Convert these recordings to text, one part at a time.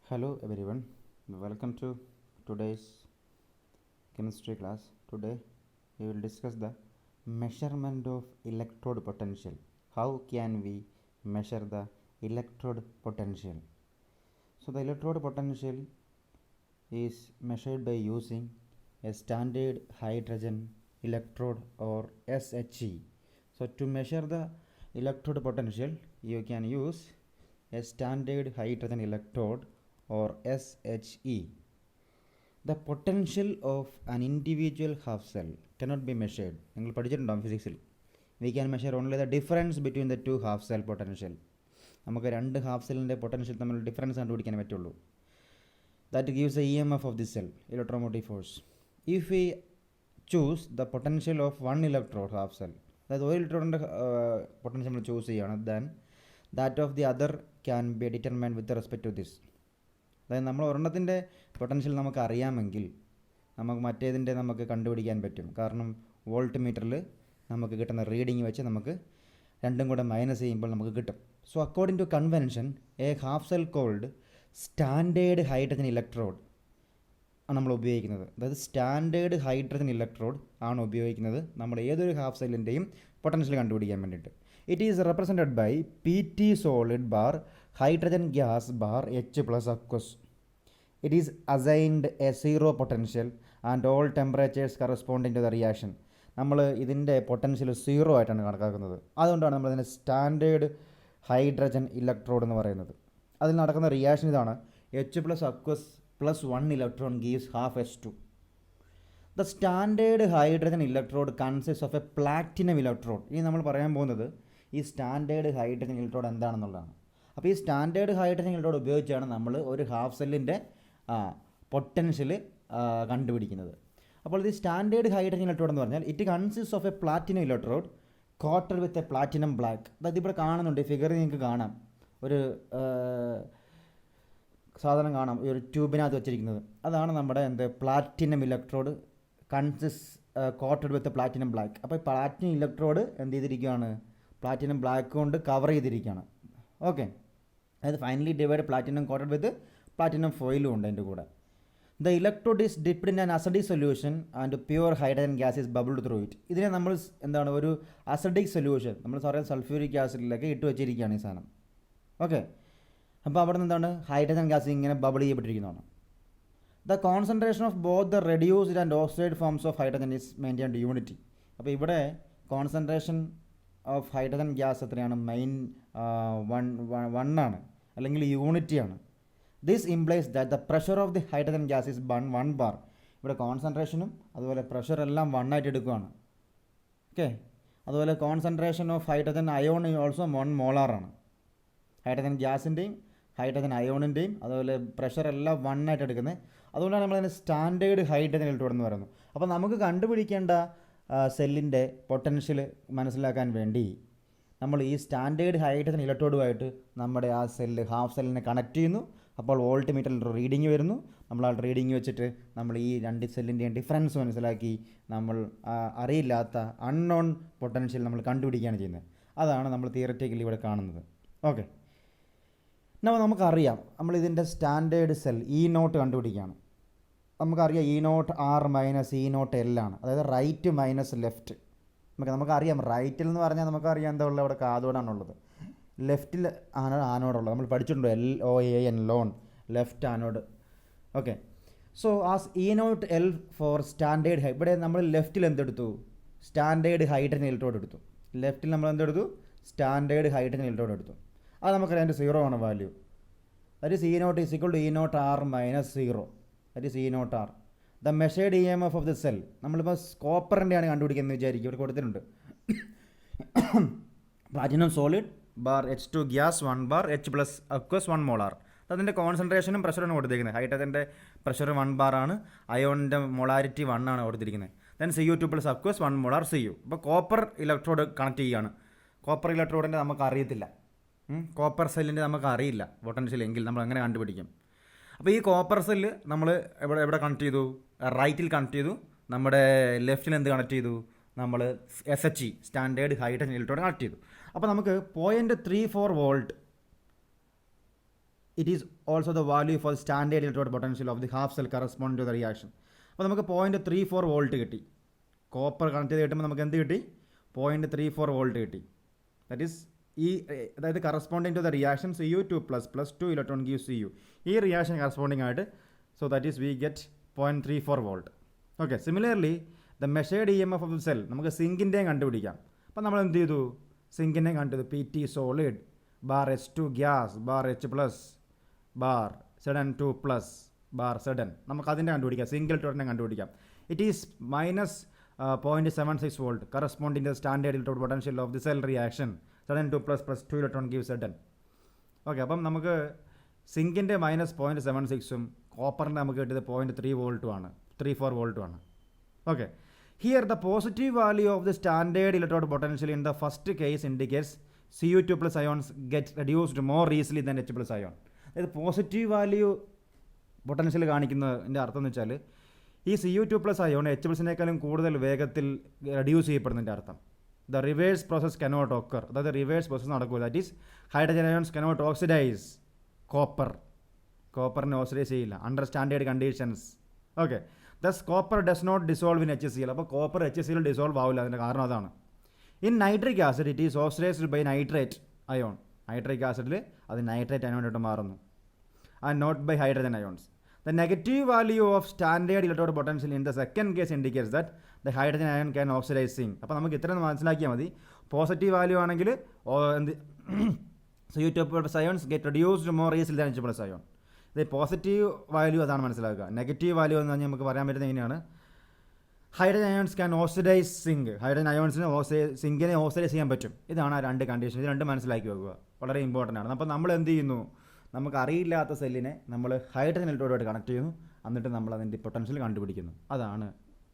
Hello everyone, welcome to today's chemistry class. Today we will discuss the measurement of electrode potential. How can we measure the electrode potential? So the electrode potential is measured by using a standard hydrogen electrode or SHE. So to measure the electrode potential you can use a standard hydrogen electrode or SHE. The potential of an individual half cell cannot be measured. നിങ്ങൾ പഠിച്ചിട്ടുണ്ടാകും ഫിസിക്സിൽ. We can measure only the difference between the two half cell potential. നമുക്ക് രണ്ട് half സെല്ലിൻ്റെ potential തമ്മിൽ difference കണ്ടുപിടിക്കാൻ പറ്റുള്ളൂ. That gives the EMF of this cell, electromotive force. If we choose the potential of one electrode half cell, അതായത് ഒരു ഇലക്ട്രോണിൻ്റെ potential നമ്മൾ choose ചെയ്യുകയാണ്, then that of the other can be determined with respect to this. അതായത് നമ്മൾ ഒരെണ്ണത്തിൻ്റെ potential നമുക്ക് അറിയാമെങ്കിൽ നമുക്ക് മറ്റേതിൻ്റെ നമുക്ക് കണ്ടുപിടിക്കാൻ പറ്റും. കാരണം വോൾട്ട് മീറ്ററിൽ നമുക്ക് കിട്ടുന്ന റീഡിങ് വെച്ച് നമുക്ക് രണ്ടും കൂടെ മൈനസ് ചെയ്യുമ്പോൾ നമുക്ക് കിട്ടും. So according to convention a half cell called standard hydrogen electrode ആണ് നമ്മൾ ഉപയോഗിക്കുന്നത്. അതായത് സ്റ്റാൻഡേർഡ് ഹൈഡ്രജൻ ഇലക്ട്രോഡ് ആണ് ഉപയോഗിക്കുന്നത് നമ്മൾ ഏതൊരു ഹാഫ് സെല്ലിൻ്റെയും പൊട്ടൻഷ്യൽ കണ്ടുപിടിക്കാൻ വേണ്ടിയിട്ട്. It is represented by PT solid bar hydrogen gas bar H plus aqueous. It is assigned a zero potential and all temperatures corresponding to the reaction. നമ്മൾ ഇതിൻ്റെ potential zero ആയിട്ടാണ് കണക്കാക്കുന്നത്. അതുകൊണ്ടാണ് നമ്മളിതിനെ സ്റ്റാൻഡേർഡ് ഹൈഡ്രജൻ ഇലക്ട്രോഡ് എന്ന് പറയുന്നത്. അതിൽ നടക്കുന്ന റിയാക്ഷൻ ഇതാണ്: H plus aqueous plus 1 electron gives half H2. The standard hydrogen electrode consists of a platinum electrode. ഇനി നമ്മൾ പറയാൻ പോകുന്നത് ഈ സ്റ്റാൻഡേർഡ് ഹൈഡ്രജൻ ഇലക്ട്രോഡ് എന്താണെന്നുള്ളതാണ്. അപ്പോൾ ഈ സ്റ്റാൻഡേർഡ് ഹൈഡ്രജൻ ഇലക്ട്രോഡ് ഉപയോഗിച്ചാണ് നമ്മൾ ഒരു ഹാഫ് സെല്ലിൻ്റെ പൊട്ടൻഷ്യൽ കണ്ടുപിടിക്കുന്നത്. അപ്പോൾ ഈ സ്റ്റാൻഡേർഡ് ഹൈഡ്രജൻ ഇലക്ട്രോഡ് എന്ന് പറഞ്ഞാൽ it consist of A platinum electrode quoted with a platinum black. അതായത് ഇവിടെ കാണുന്നുണ്ട്, ഫിഗർ നിങ്ങൾക്ക് കാണാം, ഒരു സാധനം കാണാം, ഈ ഒരു ട്യൂബിനകത്ത് വെച്ചിരിക്കുന്നത്. അതാണ് നമ്മുടെ platinum electrode consist coated with platinum black. അപ്പോൾ ഈ പ്ലാറ്റിനം ഇലക്ട്രോഡ് എന്ത് ചെയ്തിരിക്കുകയാണ്? പ്ലാറ്റിനം ബ്ലാക്ക് കൊണ്ട് കവർ ചെയ്തിരിക്കുകയാണ്. ഓക്കെ, അതായത് finely divide platinum coated with platinum ഫോയിലും ഉണ്ട് അതിൻ്റെ കൂടെ. The electrode is dipped in an acidic solution and pure hydrogen gas is bubbled through it. ഇതിനെ നമ്മൾ എന്താണ്, ഒരു അസിഡിക് സൊല്യൂഷൻ, നമ്മൾ പറയുന്നത് സൾഫ്യൂരിക് ആസിഡിലൊക്കെ ഇട്ട് വെച്ചിരിക്കുകയാണ് ഈ സാധനം. ഓക്കെ, അപ്പോൾ അവിടെ നിന്ന് എന്താണ്, ഹൈഡ്രജൻ ഗ്യാസ് ഇങ്ങനെ ബബിൾ ചെയ്യപ്പെട്ടിരിക്കുന്നതാണ്. The concentration of both the reduced and oxide forms of hydrogen is maintained unity. അപ്പോൾ ഇവിടെ കോൺസെൻട്രേഷൻ ഓഫ് ഹൈഡ്രജൻ ഗ്യാസ് എത്രയാണ്? മെയിൻ 1 ആണ്, അല്ലെങ്കിൽ യൂണിറ്റിയാണ്. This implies that the pressure of the hydrogen gas is 1 bar. ഇവിടെ കോൺസെൻട്രേഷനും അതുപോലെ പ്രഷറെല്ലാം 1 ആയിട്ട് എടുക്കുകയാണ്. ഓക്കെ, അതുപോലെ concentration of hydrogen ion also 1 molar ആണ്. ഹൈഡ്രജൻ ഗ്യാസിൻ്റെയും ഹൈഡ്രജൻ അയോണിൻ്റെയും അതുപോലെ പ്രഷറെല്ലാം 1 ആയിട്ട് എടുക്കുന്നത്. അതുകൊണ്ടാണ് നമ്മളതിന് സ്റ്റാൻഡേർഡ് ഹൈഡ്രജൻ ഇലക്ട്രോഡ് എന്ന് പറയുന്നത്. അപ്പോൾ നമുക്ക് കണ്ടുപിടിക്കേണ്ട സെല്ലിൻ്റെ പൊട്ടൻഷ്യൽ മനസ്സിലാക്കാൻ വേണ്ടി നമ്മൾ ഈ സ്റ്റാൻഡേർഡ് ഹൈഡ്രജൻ ഇലക്ട്രോഡുമായിട്ട് നമ്മുടെ ആ സെല്ല് ഹാഫ് സെല്ലിനെ കണക്ട് ചെയ്യുന്നു. അപ്പോൾ വോൾട്ട് മീറ്ററിൽ റീഡിങ് വരുന്നു. നമ്മൾ ആ റീഡിങ് വെച്ചിട്ട് നമ്മൾ ഈ രണ്ട് സെല്ലിൻ്റെയും ഡിഫറൻസ് മനസ്സിലാക്കി നമ്മൾ അറിയില്ലാത്ത അൺനോൺ പൊട്ടൻഷ്യൽ നമ്മൾ കണ്ടുപിടിക്കുകയാണ് ചെയ്യുന്നത്. അതാണ് നമ്മൾ തിയററ്റിക്കലി ഇവിടെ കാണുന്നത്. ഓക്കെ, നമുക്കറിയാം നമ്മളിതിൻ്റെ സ്റ്റാൻഡേർഡ് സെൽ E0 കണ്ടുപിടിക്കുകയാണ്. നമുക്കറിയാം E0 R minus E0 L ആണ്, അതായത് റൈറ്റ് മൈനസ് ലെഫ്റ്റ്. നമുക്കറിയാം റൈറ്റിൽ എന്ന് പറഞ്ഞാൽ നമുക്കറിയാം എന്താ ഉള്ളത്, അവിടെ കാതോടാണുള്ളത്. ലെഫ്റ്റിൽ ആണ് ആനോടുള്ളത്. നമ്മൾ പഠിച്ചിട്ടുണ്ടോ, LOAN loan, left anode. Okay, so as E0 L for standard ഇവിടെ നമ്മൾ ലെഫ്റ്റിൽ എന്തെടുത്തു? സ്റ്റാൻഡേർഡ് ഹൈഡ്രജൻ ഇലക്ട്രോഡ് എടുത്തു. ലെഫ്റ്റിൽ നമ്മൾ എന്തെടുത്തു? സ്റ്റാൻഡേർഡ് ഹൈഡ്രജൻ ഇലക്ട്രോഡ് എടുത്തു. അത് നമുക്കറിയാം അതിൻ്റെ 0 ആണ് value. That is E0 is equal to E0 R minus 0. That is E0 R. The measured EMF of the cell, നമ്മളിപ്പോൾ കോപ്പറിൻ്റെയാണ് കണ്ടുപിടിക്കുന്നത് വിചാരിക്കും. ഇവിടെ കൊടുത്തിട്ടുണ്ട് platinum solid bar H2 gas 1 bar H plus aqueous 1 molar. അതിൻ്റെ കോൺസെൻട്രേഷനും പ്രഷറാണ് കൊടുത്തിരിക്കുന്നത്. ഹൈഡ്രജൻ്റെ പ്രഷർ 1 ബാർ ആണ്, അയോണിൻ്റെ മൊളാരിറ്റി 1 ആണ് കൊടുത്തിരിക്കുന്നത്. Then Cu2 plus aqueous 1 molar Cu. ഇപ്പോൾ കോപ്പർ ഇലക്ട്രോഡ് കണക്ട് ചെയ്യുകയാണ്. കോപ്പർ ഇലക്ട്രോഡിൻ്റെ നമുക്ക് അറിയത്തില്ല, കോപ്പർ സെല്ലിൻ്റെ നമുക്ക് അറിയില്ല പൊട്ടൻഷ്യൽ എങ്കിൽ നമ്മൾ എങ്ങനെ കണ്ടുപിടിക്കും? അപ്പോൾ ഈ കോപ്പർ സെല്ല് നമ്മൾ എവിടെ കണക്ട് ചെയ്തു? റൈറ്റിൽ കണക്ട് ചെയ്തു. നമ്മുടെ ലെഫ്റ്റിൽ എന്ത് കണക്ട് ചെയ്തു? നമ്മൾ SHE standard hydrogen electrode connect ചെയ്തു. അപ്പോൾ നമുക്ക് 0.34 volt it is also the value for the standard electrode potential of the half cell corresponding to the reaction. അപ്പോൾ നമുക്ക് 0.34 വോൾട്ട് കിട്ടി. കോപ്പർ കണക്ട് ചെയ്ത് കിട്ടുമ്പോൾ നമുക്ക് എന്ത് കിട്ടി? 0.34 വോൾട്ട് കിട്ടി. ദാറ്റ് ഈസ് അതായത് corresponding to the reaction Cu2 plus 2 electron give Cu. ഈ റിയാക്ഷൻ കറസ്പോണ്ടിങ് ആയിട്ട് so that is we get 0.34 volt. Okay, similarly the measured EMF of the cell നമുക്ക് സിങ്കിൻ്റെയും കണ്ടുപിടിക്കാം. അപ്പോൾ നമ്മൾ എന്ത് ചെയ്തു? സിങ്കിൻ്റെയും കണ്ടത് PT solid bar H2 gas bar H plus bar Zn2 plus bar Zn. നമുക്ക് അതിൻ്റെ കണ്ടുപിടിക്കാം, സിംഗിൾ ഇലക്ട്രോഡിനെ കണ്ടുപിടിക്കാം. It is minus 0.76 volt corresponding to standard electrode potential of the cell reaction Zn2 plus 2 electron give Zn. Okay, അപ്പം നമുക്ക് സിങ്കിൻ്റെ minus 0.76ഉം കോപ്പറിൻ്റെ നമുക്ക് കിട്ടിയത് 0.3 വോൾട്ടുമാണ്, 34 വോൾട്ടുമാണ്. Okay, here the positive value of the standard electrode potential in the first case indicates Cu2 plus ions get reduced more easily than H plus ion. അതായത് പോസിറ്റീവ് വാല്യൂ പൊട്ടൻഷ്യൽ കാണിക്കുന്നതിൻ്റെ അർത്ഥം എന്ന് വെച്ചാൽ ഈ Cu2 പ്ലസ് അയോൺ H പ്ലസിനേക്കാളും കൂടുതൽ വേഗത്തിൽ reduce ചെയ്യപ്പെടുന്നതിൻ്റെ അർത്ഥം. The reverse process cannot occur, അതായത് റിവേഴ്സ് പ്രോസസ് നടക്കുക. That is hydrogen ions cannot oxidise കോപ്പറിനെ ഓക്സിഡൈസ് ചെയ്യില്ല under standard conditions. Okay, thus copper does not dissolve in HCl. അപ്പോൾ കോപ്പർ HCl ഡിസോൾവ് ആവില്ല, അതിൻ്റെ കാരണം അതാണ്. In nitric acid it is oxidised by nitrate ion. നൈട്രിക് ആസിഡിൽ അത് നൈട്രേറ്റ് അയോണായിട്ട് മാറുന്നു, and not by hydrogen ions. The negative value of standard electrode potential in the second case indicates that the hydrogen ion can oxidize zinc. അപ്പോൾ നമുക്ക് ഇത്രയും മനസ്സിലാക്കിയാൽ മതി. പോസിറ്റീവ് വാല്യൂ ആണെങ്കിൽ Cu2 plus ions get reduced more easily than H plus ion. ഇത് positive value അതാണ് മനസ്സിലാക്കുക. Negative value എന്ന് പറഞ്ഞാൽ നമുക്ക് പറയാൻ പറ്റുന്നത് എങ്ങനെയാണ്? Hydrogen ions can oxidise zinc. Hydrogen അയോൺസിന് സിങ്കിനെ ഓക്സിഡൈസ് ചെയ്യാൻ പറ്റും. ഇതാണ് ആ രണ്ട് കണ്ടീഷൻ. ഇത് രണ്ട് മനസ്സിലാക്കി വെക്കുക, വളരെ ഇമ്പോർട്ടൻ്റ് ആണ്. അപ്പോൾ നമ്മൾ എന്ത് ചെയ്യുന്നു? നമുക്ക് അറിയില്ലാത്ത സെല്ലിനെ നമ്മൾ ഹൈഡ്രജൻ ഇലക്ട്രോഡുമായിട്ട് കണക്ട് ചെയ്യുന്നു, എന്നിട്ട് നമ്മൾ അതിൻ്റെ പൊട്ടൻഷ്യൽ കണ്ടുപിടിക്കുന്നു. അതാണ്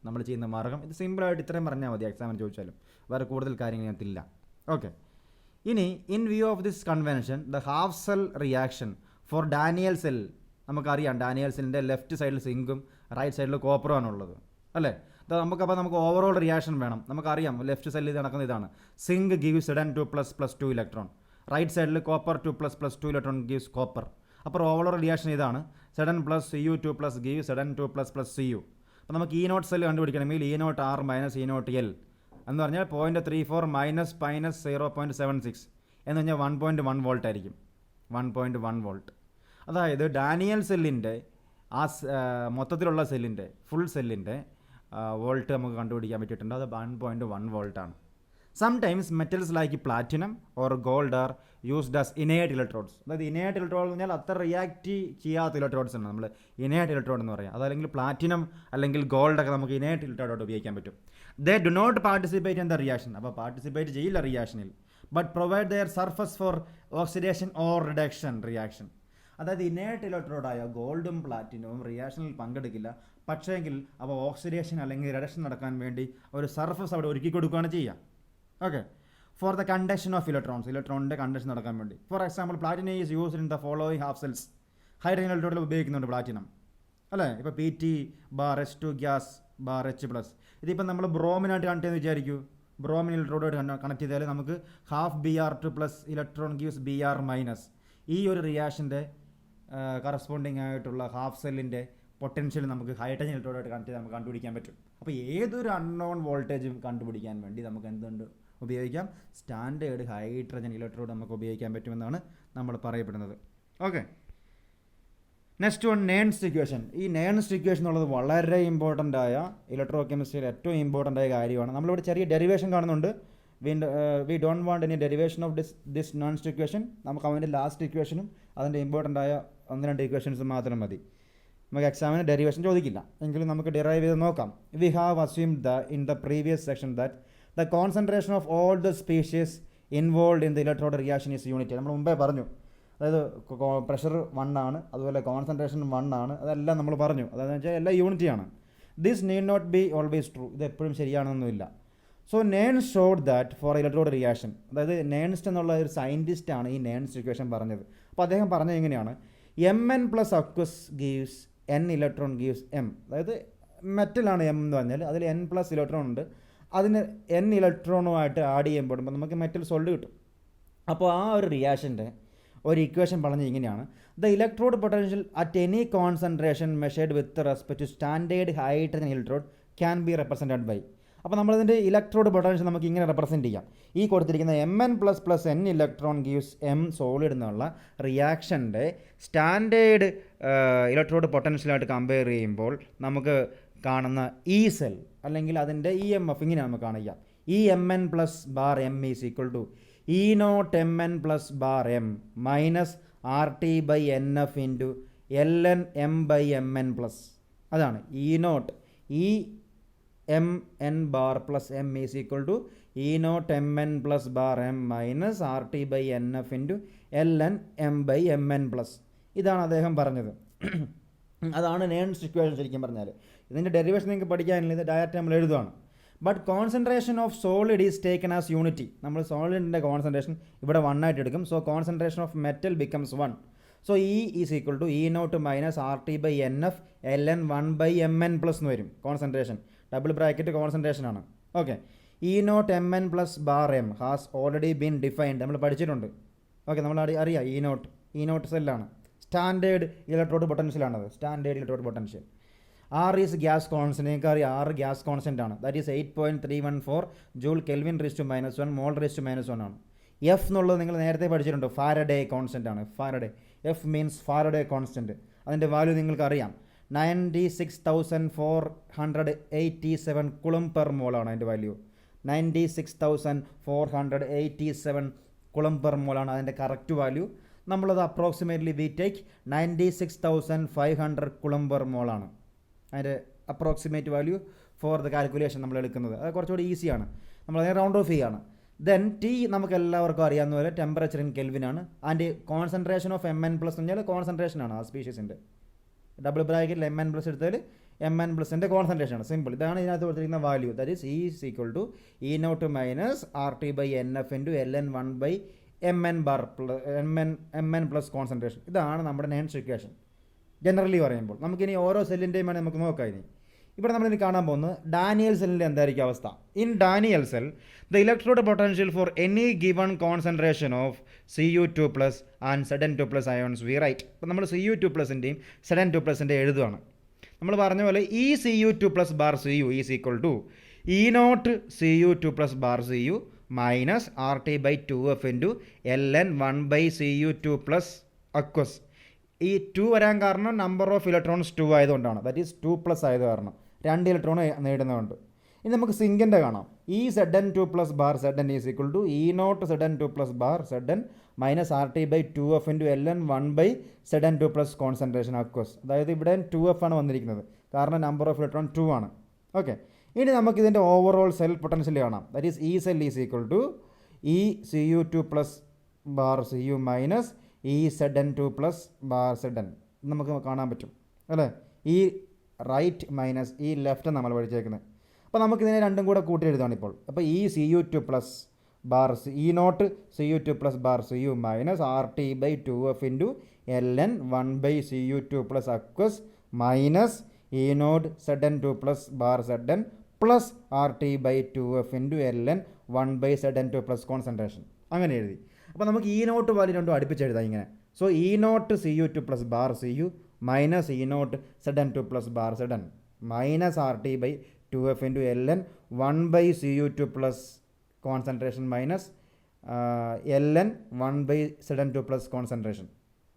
നമ്മൾ ചെയ്യുന്ന മാർഗ്ഗം. ഇത് സിമ്പിളായിട്ട് ഇത്രയും പറഞ്ഞാൽ മതി, എക്സാമിന് ചോദിച്ചാലും വേറെ കൂടുതൽ കാര്യങ്ങൾ ഇതിനകത്തില്ല. ഓക്കെ, ഇനി in view of this convention the half cell reaction for Daniel cell, നമുക്കറിയാം ഡാനിയൽ സെല്ലിൻ്റെ ലെഫ്റ്റ് സൈഡിൽ സിങ്കും റൈറ്റ് സൈഡിൽ കോപ്പറും ആണുള്ളത്, അല്ലേ? നമുക്ക് ഓവറോൾ റിയാക്ഷൻ വേണം. നമുക്കറിയാം ലെഫ്റ്റ് സൈഡിൽ നടക്കുന്ന ഇതാണ്. Zinc gives Zn2 plus 2 electron, right സൈഡിൽ copper 2 plus 2 electron gives copper. അപ്പോൾ ഓവറോൾ റിയാക്ഷൻ ഇതാണ്. Zn plus Cu2 plus gives Zn2 plus Cu. അപ്പോൾ നമുക്ക് E0 cell കണ്ടുപിടിക്കണമെങ്കിൽ E0R minus E0L എന്ന് പറഞ്ഞാൽ 0.34 മൈനസ് 0.76 എന്ന് പറഞ്ഞാൽ 1.1 വോൾട്ട് ആയിരിക്കും. 1.1 വോൾട്ട്. അതായത് ഡാനിയൽ സെല്ലിൻ്റെ ആ മൊത്തത്തിലുള്ള സെല്ലിൻ്റെ ഫുൾ സെല്ലിൻ്റെ വോൾട്ട് നമുക്ക് കണ്ടുപിടിക്കാൻ പറ്റിയിട്ടുണ്ട്. അത് 1.1 വോൾട്ടാണ്. Sometimes metals like platinum or gold are used as inert electrodes. അതായത് ഇനേർട്ട് ഇലക്ട്രോഡ് എന്ന് പറഞ്ഞാൽ അത്ര റിയാക്റ്റ് ചെയ്യാത്ത ഇലക്ട്രോഡ്സ് ആണ് നമ്മൾ ഇനേർട്ട് ഇലക്ട്രോഡ് എന്ന് പറയാം. അതല്ലെങ്കിൽ പ്ലാറ്റിനം അല്ലെങ്കിൽ ഗോൾഡൊക്കെ നമുക്ക് ഇനേർട്ട് ഇലക്ട്രോഡായിട്ട് ഉപയോഗിക്കാൻ പറ്റും. They do not participate in the reaction. അപ്പോൾ പാർട്ടിസിപ്പേറ്റ് ചെയ്യില്ല റിയാക്ഷനിൽ, but provide their surface for oxidation or reduction reaction. അതായത് ഇനേർട്ട് ഇലക്ട്രോഡായ ഗോൾഡും പ്ലാറ്റിനവും റിയാക്ഷനിൽ പങ്കെടുക്കില്ല, പക്ഷേങ്കിൽ അപ്പോൾ ഓക്സിഡേഷൻ അല്ലെങ്കിൽ റിഡക്ഷൻ നടക്കാൻ വേണ്ടി ഒരു സർഫസ് അവിടെ ഒരുക്കി കൊടുക്കുകയാണ് ചെയ്യുക. Okay, for the conduction of electrons, ഇലക്ട്രോണിൻ്റെ കണ്ടക്ഷൻ നടക്കാൻ വേണ്ടി. For example platinum is used in the following half cells. Hydrogen ഇലക്ട്രോഡിൽ ഉപയോഗിക്കുന്നുണ്ട് പ്ലാറ്റിനം, അല്ലേ? ഇപ്പോൾ PT bar H2 gas bar H plus. ഇതിപ്പോൾ നമ്മൾ ബ്രോമിനായിട്ട് കണക്ട് ചെയ്തെന്ന് വിചാരിക്കൂ. ബ്രോമിൻ ഇലക്ട്രോഡായിട്ട് കണക്ട് ചെയ്താൽ നമുക്ക് half Br2 plus electron gives Br minus. ഈ ഒരു റിയാക്ഷൻ്റെ കറസ്പോണ്ടിങ് ആയിട്ടുള്ള ഹാഫ് സെല്ലിൻ്റെ പൊട്ടൻഷ്യൽ നമുക്ക് ഹൈഡ്രജൻ ഇലക്ട്രോഡായിട്ട് കണക്ട് ചെയ്ത് നമുക്ക് കണ്ടുപിടിക്കാൻ പറ്റും. അപ്പോൾ ഏതൊരു അൺനോൺ വോൾട്ടേജും കണ്ടുപിടിക്കാൻ വേണ്ടി നമുക്ക് എന്തുണ്ട് ഉപയോഗിക്കാം? സ്റ്റാൻഡേർഡ് ഹൈഡ്രജൻ ഇലക്ട്രോഡ് നമുക്ക് ഉപയോഗിക്കാൻ പറ്റുമെന്നാണ് നമ്മൾ പറയപ്പെടുന്നത്. Okay, next one Nernst equation. ഈ നേൺസ്റ്റ് ഇക്വേഷൻ എന്നുള്ളത് വളരെ ഇമ്പോർട്ടൻ്റ് ആയ ഇലക്ട്രോ കെമിസ്ട്രിയിൽ ഏറ്റവും ഇമ്പോർട്ടൻ്റ് ആയ കാര്യമാണ്. നമ്മളിവിടെ ചെറിയ ഡെറിവേഷൻ കാണുന്നുണ്ട്. We don't want any derivation of this Nernst equation. നമുക്ക് അവൻ്റെ ലാസ്റ്റ് ഇക്വേഷനും അതിൻ്റെ ഇമ്പോർട്ടൻ്റ് ആയ 1-2 ഇക്വേഷൻസ് മാത്രം മതി. നമുക്ക് എക്സാമിന് ഡെറിവേഷൻ ചോദിക്കില്ല, എങ്കിലും നമുക്ക് ഡിറൈവ് ചെയ്ത് നോക്കാം. We have assumed in the previous section that the concentration of all the species involve in the electrode reaction is unit. നമ്മൾ മുമ്പേ പറഞ്ഞു, അതായത് പ്രഷർ 1 ആണ്, അതുപോലെ കോൺസെൻട്രേഷൻ 1 ആണ്, അതെല്ലാം നമ്മൾ പറഞ്ഞു. അതായത് വെച്ചാൽ എല്ലാം യൂണിറ്റിയാണ്. This need not be always true. ഇത് എപ്പോഴും ശരിയാണെന്നൊന്നുമില്ല. സോ നേൺസ് showed that for electrode reaction, അതായത് നേൺസ്റ്റ് എന്നുള്ള ഒരു സയൻറ്റിസ്റ്റാണ് ഈ നേൺസ്റ്റ് ഇക്വേഷൻ പറഞ്ഞത്. അപ്പോൾ അദ്ദേഹം പറഞ്ഞത് എങ്ങനെയാണ്? Mn plus aqueous gives N electron gives M. അതായത് മെറ്റലാണ് M എന്ന് പറഞ്ഞാൽ അതിൽ N പ്ലസ് ഇലക്ട്രോൺ ഉണ്ട്. അതിന് N ഇലക്ട്രോണുമായിട്ട് ആഡ് ചെയ്യുമ്പോൾ നമുക്ക് മെറ്റൽ സോൾഡ് കിട്ടും. അപ്പോൾ ആ ഒരു റിയാക്ഷൻ്റെ ഒരു ഇക്വേഷൻ പറഞ്ഞത് ഇങ്ങനെയാണ്: The electrode potential at any concentration measured with respect to standard hydrogen electrode can be represented by. അപ്പോൾ നമ്മളിതിൻ്റെ ഇലക്ട്രോഡ് പൊട്ടൻഷ്യൽ നമുക്ക് ഇങ്ങനെ റെപ്രസെൻറ്റ് ചെയ്യാം. ഈ കൊടുത്തിരിക്കുന്ന Mn++n electron gives M solid എന്നുള്ള റിയാക്ഷൻ്റെ സ്റ്റാൻഡേർഡ് ഇലക്ട്രോഡ് പൊട്ടൻഷ്യലായിട്ട് കമ്പയർ ചെയ്യുമ്പോൾ നമുക്ക് കാണുന്ന ഇ സെൽ അല്ലെങ്കിൽ അതിൻ്റെ EMF ഇങ്ങനെ നമുക്ക് കാണിക്കാം. ഈ Mn+m is equal to E0Mn+m minus RT/NF into ln m/mn plus. അതാണ് E0 Mn+m is equal to E0Mn+m minus RT/NF into ln m/mn plus. ഇതാണ് അദ്ദേഹം പറഞ്ഞത്. അതാണ് നേൺസ് ഇക്വേഷൻ ശരിക്കും പറഞ്ഞാൽ. ഇതിൻ്റെ ഡെറിവേഷൻ നിങ്ങൾക്ക് പഠിക്കാനില്ല, ഇത് ഡയറക്റ്റ് നമ്മൾ എഴുതുകയാണ്. But concentration of solid is taken as unity. നമ്മൾ സോളിഡിൻ്റെ കോൺസെൻട്രേഷൻ ഇവിടെ 1 ആയിട്ട് എടുക്കും. So concentration of metal becomes 1. So E is equal to E0 minus RT/NF ln 1/mn plus എന്ന് വരും. കോൺസെൻട്രേഷൻ ഡബിൾ ബ്രാക്കറ്റ് കോൺസെൻട്രേഷൻ ആണ്. Okay, E0Mn+m has already been defined. നമ്മൾ പഠിച്ചിട്ടുണ്ട്. ഓക്കെ, നമ്മൾ അറിയാം E0 സെല്ലാണ്. സ്റ്റാൻഡേർഡ് ഇലക്ട്രോഡ് പൊട്ടൻഷ്യലാണത്. Standard electrode potential. R is gas constant. നിങ്ങൾക്ക് അറിയാം R ഗ്യാസ് കോൺസ്റ്റൻ്റ് ആണ്. ദാറ്റ് ഈസ് 8.314 ജൂൾ കെൽവിൻ (1) മോൾ (1) ആണ്. F എന്നുള്ളത് നിങ്ങൾ നേരത്തെ പഠിച്ചിട്ടുണ്ട്. ഫാരഡേ കോൺസ്റ്റൻ്റ് ആണ്. Faraday, F means Faraday constant. അതിൻ്റെ വാല്യൂ നിങ്ങൾക്ക് അറിയാം. 96,487 കുളം പെർ മോൾ ആണ് അതിൻ്റെ വാല്യൂ. 96,487 കുളം പെർ മോൾ ആണ് അതിൻ്റെ കറക്റ്റ് വാല്യൂ. നമ്മളത് approximately we take 96,500 coulomb per mole ആണ് അതിൻ്റെ approximate value for the calculation നമ്മൾ എടുക്കുന്നത്. അത് കുറച്ചുകൂടി ഈസിയാണ്. നമ്മളതിനെ റൗണ്ട് ഓഫ് ചെയ്യുകയാണ്. ദെൻ T നമുക്ക് എല്ലാവർക്കും അറിയാവുന്ന പോലെ ടെമ്പറേച്ചർ ഇൻ കെൽവിനാണ്. ആൻഡ് കോൺസെൻട്രേഷൻ ഓഫ് Mn+ എന്ന് പറഞ്ഞാൽ കോൺസെൻട്രേഷനാണ് ആ സ്പീഷീസിൻ്റെ. ഡബിൾ ബ്രാക്കറ്റിൽ Mn+ എടുത്താൽ Mn+ൻ്റെ കോൺസെൻട്രേഷൻ ആണ്. സിമ്പിൾ. ഇതാണ് ഇതിനകത്ത് കൊടുത്തിരിക്കുന്ന value. That is E is equal to E0 minus RT/NF into ln 1/mn plus concentration. ഇതാണ് നമ്മുടെ നേൺസ് ഇക്വേഷൻ ജനറലി പറയുമ്പോൾ. നമുക്കിനി ഓരോ സെല്ലിൻ്റെയും വേണം നമുക്ക് നോക്കാം. ഇനി ഇവിടെ നമ്മളിനി കാണാൻ പോകുന്നത് ഡാനിയൽ സെല്ലിൻ്റെ എന്തായിരിക്കും അവസ്ഥ. In Daniel cell the electrode potential for any given concentration of Cu2+ and Zn2+ ions we write. അപ്പോൾ നമ്മൾ Cu2+ൻ്റെയും Zn2+ൻ്റെ എഴുതുകയാണ്. നമ്മൾ പറഞ്ഞ പോലെ ഈ Cu2+ bar Cu is equal to E0 Cu2+ bar Cu minus RT/2F into ln 1/Cu2+ aqueous. ഈ 2 വരാൻ കാരണം നമ്പർ ഓഫ് ഇലക്ട്രോൺസ് 2 ആയതുകൊണ്ടാണ്. ദാറ്റ് ഈസ് 2+ ആയത് കാരണം 2 ഇലക്ട്രോൺ നേടുന്നതുകൊണ്ട്. ഇനി നമുക്ക് സിങ്കിൻ്റെ കാണാം. ഈ Zn2+ bar Zn is equal to E0 Zn2+ bar Zn minus RT/2F into ln 1/Zn2+ concentration aqueous. അതായത് ഇവിടെ 2F ആണ് വന്നിരിക്കുന്നത് കാരണം നമ്പർ ഓഫ് ഇലക്ട്രോൺ 2 ആണ്. ഓക്കെ, ഇനി നമുക്കിതിൻ്റെ ഓവറോൾ സെൽ പൊട്ടൻഷ്യൽ കാണാം. That is E cell is equal to E Cu2+ bar Cu minus E Zn2+ bar Zn. നമുക്ക് കാണാൻ പറ്റും അല്ലേ. ഈ റൈറ്റ് മൈനസ് ഈ ലെഫ്റ്റ് നമ്മൾ പഠിച്ചേക്കുന്നത്. അപ്പോൾ നമുക്കിതിനെ രണ്ടും കൂടെ കൂട്ടി എഴുതാണ് ഇപ്പോൾ. അപ്പോൾ ഈ Cu2+ bar E0 Cu2+ bar Cu minus RT/2F into ln 1/Cu2+ aqueous minus E0 Zn2+ bar Zn plus RT/2F into ln 1/Zn2+ concentration. അങ്ങനെ എഴുതി. അപ്പോൾ നമുക്ക് E0 വാല്യൂ രണ്ടും അടുപ്പിച്ചെഴുതാം ഇങ്ങനെ. So E0 Cu2+ bar Cu minus E0 Zn2+ bar Zn minus RT/2F into ln 1/Cu2+ concentration minus ln 1/Zn2+ concentration.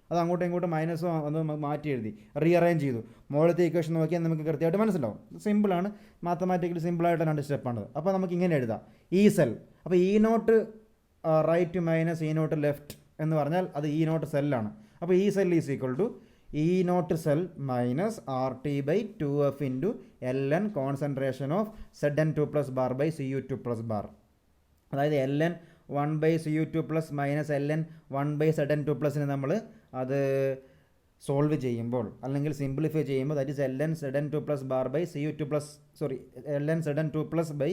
അത് അങ്ങോട്ടും ഇങ്ങോട്ടും മൈനസും അത് മാറ്റി എഴുതി റീഅറേഞ്ച് ചെയ്തു. മുകളിലത്തെ ഇക്വേഷൻ നോക്കിയാൽ നമുക്ക് കൃത്യമായിട്ട് മനസ്സിലാവും. സിമ്പിളാണ്, മാത്തമാറ്റിക്കലി സിമ്പിളായിട്ട് 2 സ്റ്റെപ്പാണത്. അപ്പോൾ നമുക്ക് ഇങ്ങനെ എഴുതാം ഈ സെൽ. അപ്പോൾ E0 right minus E0 left എന്ന് പറഞ്ഞാൽ അത് E0 സെല്ലാണ്. അപ്പോൾ ഈ cell is equal to E0 cell minus RT/2F into ln concentration of Zn2+ bar by Cu2+ bar. അതായത് ln 1/Cu2+ മൈനസ് ln 1/Zn2+ന് നമ്മൾ അത് സോൾവ് ചെയ്യുമ്പോൾ അല്ലെങ്കിൽ സിംപ്ലിഫൈ ചെയ്യുമ്പോൾ that is ln Zn2+ bar by Cu2+, sorry ln Zn2+ by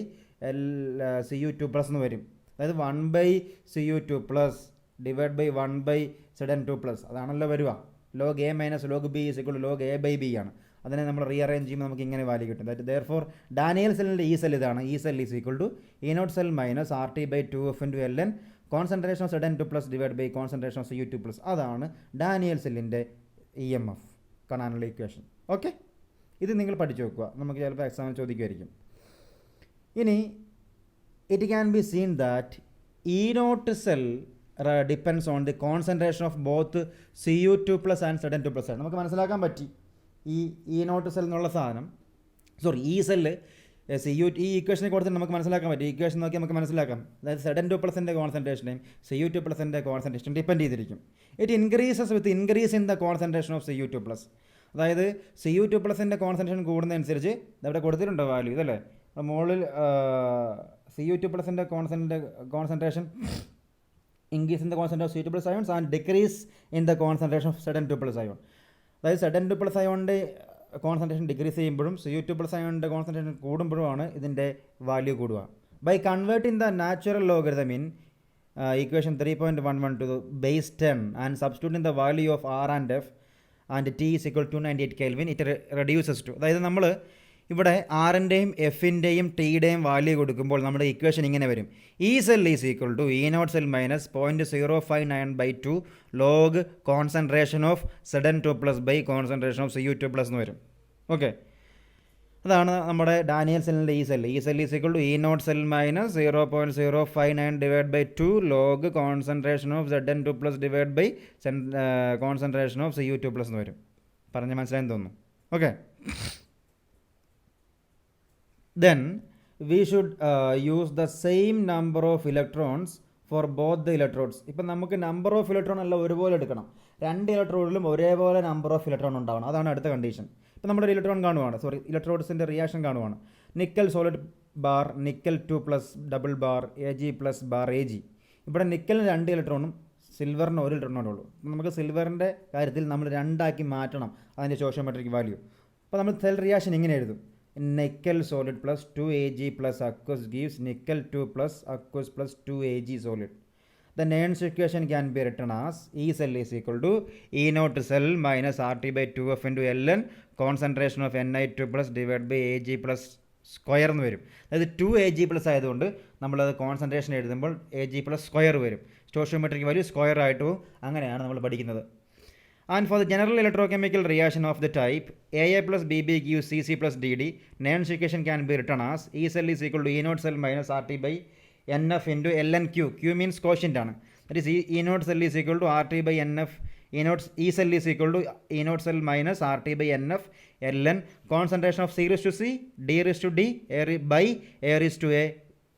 Cu2+ എന്ന് വരും. അതായത് 1/Cu2+ ഡിവൈഡ് ബൈ 1/Zn2+. അതാണല്ലോ വരിക. log A minus log B is equal to log A/B ആണ്. അതിനെ നമ്മൾ റീഅറേഞ്ച് ചെയ്യുമ്പോൾ നമുക്ക് ഇങ്ങനെ വാല്യൂ കിട്ടും. ദാറ്റ് ദെയർ ഫോർ ഡാനിയൽ സെല്ലിൻ്റെ ഈ സെൽ ഇതാണ്. ഈ cell is equal to E0 cell minus RT/2F into ln concentration of ZN2 plus divide by concentration of Cu2 plus. അതാണ് ഡാനിയൽ സെല്ലിൻ്റെ EMF കാണാനുള്ള ഇക്വേഷൻ. ഓക്കെ, ഇത് നിങ്ങൾ പഠിച്ചു വെക്കുക, നമുക്ക് ചിലപ്പോൾ എക്സാമിന് ചോദിക്കുമായിരിക്കും. ഇനി it can be seen that E0 cell depends on the concentration of both Cu2 plus and ZN2 plus ആണ്. നമുക്ക് മനസ്സിലാക്കാൻ പറ്റി ഈ E0 സെൽ എന്നുള്ള സാധനം, സോറി ഈ സെല്ല് ഈ ഇക്വേഷനെ കൊടുത്തിട്ട് നമുക്ക് മനസ്സിലാക്കാൻ പറ്റും. ഇക്വേഷൻ നോക്കി നമുക്ക് മനസ്സിലാക്കാം. അതായത് ZN2 പ്ലസിൻ്റെ കോൺസെൻട്രേഷനെയും Cu2 പ്ലസിൻ്റെ കോൺസെൻട്രേഷൻ ഡിപ്പെൻഡ് ചെയ്തിരിക്കും. It increases with increase in the concentration of Cu2 plus. അതായത് Cu2 പ്ലസിൻ്റെ കോൺസെൻട്രേഷൻ കൂടുന്നതനുസരിച്ച് ഇതവിടെ കൊടുത്തിട്ടുണ്ടോ വാല്യൂ, ഇതല്ലേ മുകളിൽ Cu2 പ്ലസിൻ്റെ concentration increase in the concentration of Cu2 plus ions and decrease in the concentration of ZN2 plus ion. അതായത് ZN2 plus ion concentration decrease ചെയ്യുമ്പോഴും Cu2 plus അയോണിൻ്റെ concentration കൂടുമ്പോഴുമാണ് ഇതിൻ്റെ വാല്യൂ കൂടുക. By converting the natural logarithm in equation 3.11 to base 10 and substituting the value of R and F and T is equal to 298 Kelvin, it reduces to. അതായത് നമ്മൾ ഇവിടെ ആറിൻ്റെയും എഫിൻ്റെയും ടിയുടെയും value കൊടുക്കുമ്പോൾ നമ്മുടെ equation ഇങ്ങനെ വരും. E cell is equal to E0 cell minus 0.059/2 log concentration of ZN2 plus by concentration of Cu2 plus എന്ന് വരും. Okay, അതാണ് നമ്മുടെ ഡാനിയൽ സെല്ലിൻ്റെ ഈ cell is equal to E0 cell minus 0.059/2 log concentration of ZN2 plus divide by concentration of Cu2 plus എന്ന് വരും. പറഞ്ഞ് മനസ്സിലായെന്ന് തോന്നുന്നു. Okay, then we should use the same number of electrons for both the electrodes. ഇപ്പം നമുക്ക് number of electron എല്ലാം ഒരുപോലെ എടുക്കണം. രണ്ട് ഇലക്ട്രോഡിലും ഒരേപോലെ നമ്പർ ഓഫ് ഇലക്ട്രോൺ ഉണ്ടാവണം. അതാണ് അടുത്ത കണ്ടീഷൻ. ഇപ്പം നമ്മുടെ ഇലക്ട്രോൺ കാണുവാണ്, ഇലക്ട്രോഡ്സിൻ്റെ റിയാക്ഷൻ കാണുവാണ്. Nickel solid bar, nickel 2 plus double bar, Ag plus bar Ag. ഇവിടെ നിക്കലിന് 2 ഇലക്ട്രോണും സിൽവറിന് 1 ഇലക്ട്രോണേ ഉള്ളൂ. നമുക്ക് സിൽവറിൻ്റെ കാര്യത്തിൽ നമ്മൾ 2 മാറ്റണം അതിൻ്റെ സ്റ്റോയിയോമെട്രിക് വാല്യൂ. അപ്പോൾ നമ്മൾ സെൽ റിയാക്ഷൻ ഇങ്ങനെ എഴുതും. Nickel solid plus 2 Ag plus aqueous gives nickel 2 plus aqueous plus 2 Ag solid. The Nernst equation can be written as E cell is equal to E0 cell minus RT by 2F into Ln concentration of Ni2 plus divided by Ag plus square എന്ന് വരും. അതായത് 2 Ag plus ആയതുകൊണ്ട് നമ്മളത് concentration എഴുതുമ്പോൾ Ag plus square വരും. Stoichiometric value square ആയിട്ട് പോകും. അങ്ങനെയാണ് നമ്മൾ പഠിക്കുന്നത്. And for the general electrochemical reaction of the type Aa plus Bb gives Cc plus Dd, Nernst equation can be written as E cell is equal to E0 cell minus RT by NF into Ln Q. Q means quotient ആണ്. That is E0 cell is equal to RT by NF. E cell is equal to E0 cell minus RT by NF Ln concentration of C raised to C, D raised to D by A raised to A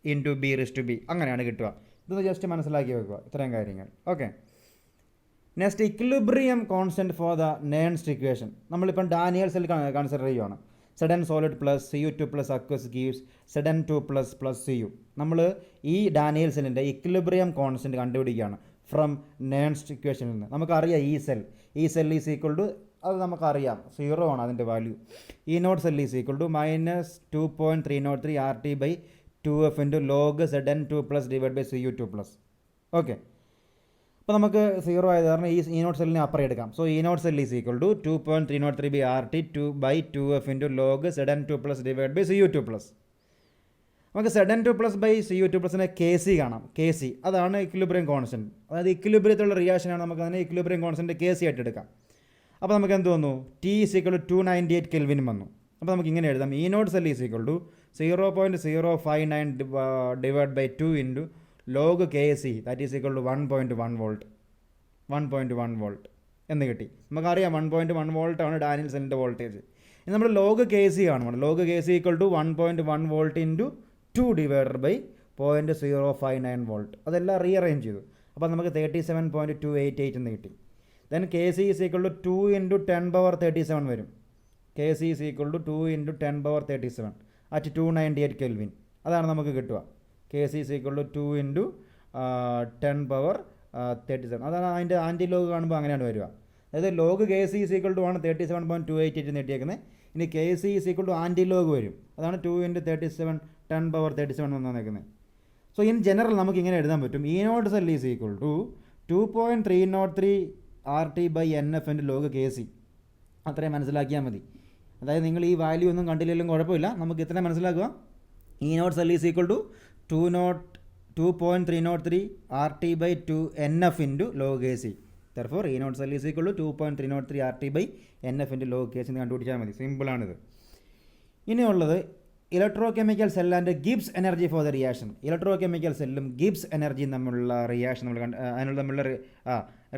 into B raised to B. അങ്ങനെയാണ് കിട്ടുക. ഇതൊന്ന് just മനസ്സിലാക്കി വെക്കുക ഇത്രയും കാര്യങ്ങൾ. Okay, next equilibrium constant for the Nernst equation. നമ്മളിപ്പം Daniell cell consider ചെയ്യുകയാണ്. Zn solid plus Cu2 plus aqueous gives Zn2 plus plus Cu. നമ്മൾ ഈ ഡാനിയൽ സെല്ലിൻ്റെ ഇക്വിലിബ്രിയം കോൺസ്റ്റൻറ്റ് കണ്ടുപിടിക്കുകയാണ് ഫ്രം നേൺസ്റ്റ് ഇക്വേഷനിൽ നിന്ന്. നമുക്കറിയാം ഈ സെൽ ഈസ് ഈക്വൽ ടു, അത് നമുക്കറിയാം 0 ആണ് അതിൻ്റെ value. E0 cell is equal to minus 2.303 RT by 2F into log Zn2 plus divide by Cu2 plus. Okay, അപ്പോൾ നമുക്ക് 0 ആയത് കാരണം ഈ E0 സെല്ലിനെ അപ്പുറം എടുക്കാം. So E0 cell is equal to 2.303 by RT 2/2F into log Zn2 plus divide by Cu2 plus. നമുക്ക് Zn2 plus by Cu2 പ്ലസിനെ Kc കാണാം. Kc അതാണ് ഇക്വിലിബ്രിയം കോൺസ്റ്റൻറ്റ്. അതായത് ഇക്വിലിബ്രിയത്തിലുള്ള റിയാക്ഷനാണ്, നമുക്ക് അതിനെ ഇക്വിലിബ്രിയം കോൺസ്റ്റൻറ്റ് Kc ആയിട്ട് എടുക്കാം. അപ്പോൾ നമുക്ക് എന്ത് വന്നു? T is equal to 298 Kelvin വന്നു. അപ്പോൾ നമുക്ക് ഇങ്ങനെ എഴുതാം. E0 cell is equal to 0.059 divide by 2 into log Kc that is equal to 1.1 volt 1.1 volt എന്ന് കിട്ടി. നമുക്കറിയാം 1.1 വോൾട്ടാണ് ഡാനിയൽ സെല്ലിൻ്റെ വോൾട്ടേജ്. ഇനി നമ്മൾ ലോഗ് Kc കാണുവാണ്. Log Kc equal to 1.1 volt into 2 divided by 0.059 volt. അതെല്ലാം റീഅറേഞ്ച് ചെയ്തു. അപ്പോൾ നമുക്ക് 37.288 എന്ന് കിട്ടി. Then Kc is equal to 2 into 10 power 37 വരും. Kc is equal to 2 into 10 power 37 at 298 Kelvin. അതാണ് നമുക്ക് കിട്ടുക. Kc is equal to 2 into 10 power 37. അതാണ് അതിൻ്റെ ആൻറ്റി ലോഗ് കാണുമ്പോൾ അങ്ങനെയാണ് വരിക. അതായത് log Kc is equal to ആണ് 37.288 നേടിയേക്കുന്നത്. ഇനി Kc is equal to anti log വരും. അതാണ് 2 ഇൻറ്റു 37 10 പവർ 37 വന്നേക്കുന്നത്. സോ ഇൻ ജനറൽ നമുക്ക് ഇങ്ങനെ എഴുതാൻ പറ്റും. E0 cell is equal to 2.303 RT by NF into log Kc. അത്രയും മനസ്സിലാക്കിയാൽ മതി. അതായത് നിങ്ങൾ ഈ വാല്യൂ ഒന്നും കണ്ടില്ലെങ്കിലും കുഴപ്പമില്ല, നമുക്ക് ഇത്രയും മനസ്സിലാക്കുക. E0 cell is equal to 2.303 RT by 2 NF into log AC. Therefore, E naught cell is equal to 2.303 RT by NF into log AC എന്ന് കണ്ടുപിടിച്ചാൽ മതി. സിമ്പിളാണിത്. ഇനിയുള്ളത് electrochemical cell and Gibbs energy for the reaction. Electrochemical സെല്ലും Gibbs എനർജിയും തമ്മിലുള്ള reaction നമ്മൾ അതിനുള്ള തമ്മിലുള്ള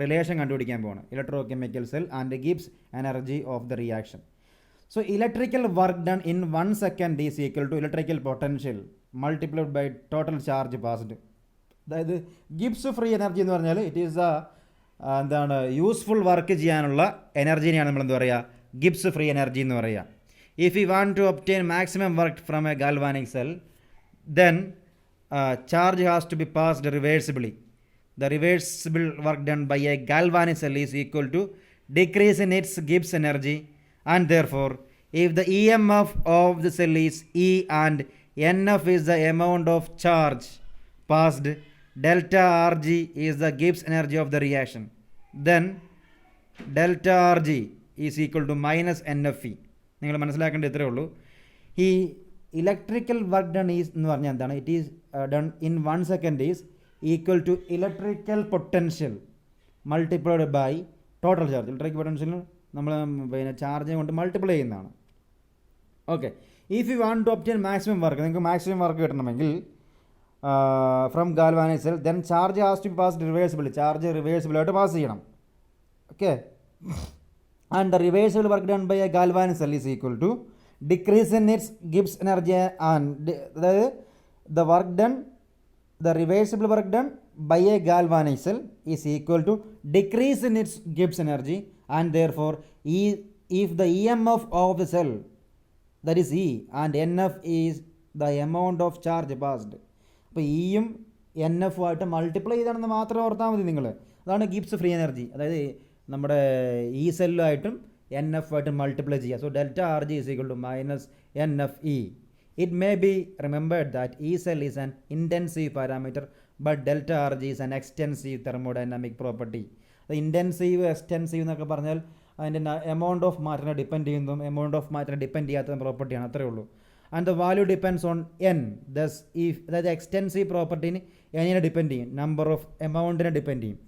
റിലേഷൻ കണ്ടുപിടിക്കാൻ പോകണം. Electrochemical cell and Gibbs energy of the reaction. So electrical work done in 1 second is equal to electrical potential multiplied by total charge passed. അതായത് Gibbs free energy എന്ന് പറഞ്ഞാൽ ഇറ്റ് ഈസ് എന്താണ് useful work ചെയ്യാനുള്ള എനർജീനെയാണ് നമ്മൾ എന്താ പറയുക Gibbs free energy എന്ന് പറയുക. If you want to obtain maximum work from a galvanic cell then charge has to be passed reversibly. The reversible work done by a galvanic cell is equal to decrease in its Gibbs energy, and therefore if the EMF of the cell is E and NF is the amount of charge passed, delta Rg is the Gibbs energy of the reaction, then delta Rg is equal to minus NFE. നിങ്ങൾ മനസ്സിലാക്കേണ്ടത് ഇത്രയേ ഉള്ളൂ. ഈ electrical work done is എന്ന് പറഞ്ഞാൽ എന്താണ്? It is done in 1 second is equal to electrical potential multiplied by total charge. Electric potential നമ്മൾ പിന്നെ ചാർജിനെ കൊണ്ട് മൾട്ടിപ്ലൈ ചെയ്യുന്നതാണ്. Okay. If you want to obtain maximum work, നിങ്ങൾക്ക് മാക്സിമം വർക്ക് കിട്ടണമെങ്കിൽ from galvanic cell then charge has to pass reversible. Charge റിവേഴ്സിബിളായിട്ട് pass ചെയ്യണം. Okay. And the reversible work done by a galvanic cell is equal to decrease in its Gibbs energy and അതായത് the work done the reversible work done by a galvanic cell is equal to decrease in its Gibbs energy, and therefore if the EMF of the cell, that is E, and NF is the amount of charge passed. അപ്പോൾ ഇയും N എഫും ആയിട്ട് multiply ചെയ്താണെന്ന് മാത്രം ഓർത്താൽ മതി നിങ്ങൾ. അതാണ് Gibbs free energy. അതായത് നമ്മുടെ ഇ സെല്ലുമായിട്ടും എൻ എഫ് ആയിട്ട് മൾട്ടിപ്ലൈ ചെയ്യുക. So delta R G is equal to minus N F E. It may be remembered that E cell is an intensive parameter, but delta Rg is an extensive thermodynamic property. The intensive, extensive എന്നൊക്കെ പറഞ്ഞാൽ അതിൻ്റെ amount of മാറ്ററിനെ depend ചെയ്യുന്നതും amount of മാറ്ററിനെ depend ചെയ്യാത്ത പ്രോപ്പർട്ടിയാണ്. അത്രയേ ഉള്ളൂ. And the value depends on N. Thus if അതായത് എക്സ്റ്റെൻസീവ് പ്രോപ്പർട്ടീന് എന്നിനെ ഡിപ്പെൻഡ് ചെയ്യും, നമ്പർ ഓഫ് എമൗണ്ടിനെ ഡിപ്പെൻഡ് ചെയ്യും.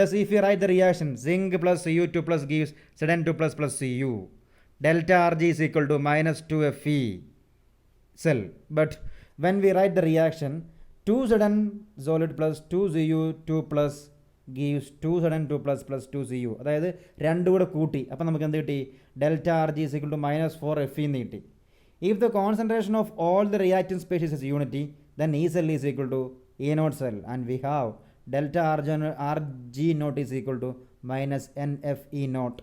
Thus if you write the reaction zinc plus Cu2 plus gives Zn2 plus Cu, delta Rg is equal to minus 2Fe cell. But when we write the reaction 2Zn solid plus 2Cu2 plus gives 2Zn2 plus 2Cu. അതായത് രണ്ടും കൂടെ കൂട്ടി അപ്പോൾ നമുക്ക് എന്ത് കിട്ടി? Delta Rg is equal to minus 4Fe എന്ന് കിട്ടി. If the concentration of all the reactant species is unity, then E cell is equal to E naught cell, and we have delta Rg naught is equal to minus NFE naught.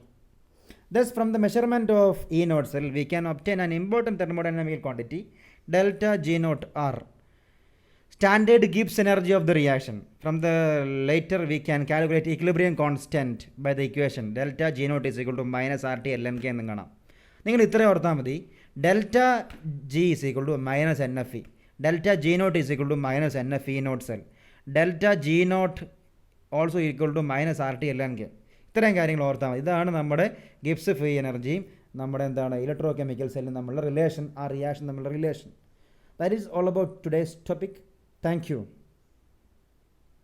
Thus, from the measurement of E naught cell, we can obtain an important thermodynamical quantity, delta G naught R, standard Gibbs energy of the reaction. From the later, we can calculate equilibrium constant by the equation delta G naught is equal to minus RT ln K എന്ന് കാണാം. നിങ്ങൾ ഇത്രയും ഓർത്താൽ മതി. Delta G is equal to minus NFE, delta G naught is equal to minus NFE naught cell, delta G naught also equal to minus RT ln K. ഇത്രയും കാര്യങ്ങൾ ഓർത്താൽ മതി. ഇതാണ് നമ്മുടെ ഗിബ്സ് ഫ്രീ എനർജിയും നമ്മുടെ എന്താണ് ഇലക്ട്രോ കെമിക്കൽ സെല്ലും തമ്മിലുള്ള റിലേഷൻ, ആ റിയാക്ഷൻ തമ്മിലുള്ള relation. That is all about today's topic. Thank you.